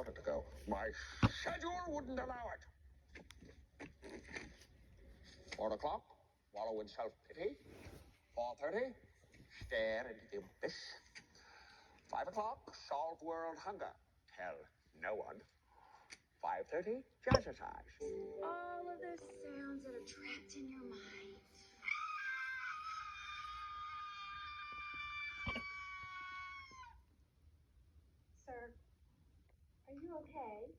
wanted to go. My schedule wouldn't allow it. 4 o'clock, wallow in self-pity. 4:30, stare into the abyss. 5 o'clock, solve world hunger. Tell no one. 5:30, jazzercise. All of those sounds that are trapped in your mind. Sir, are you okay?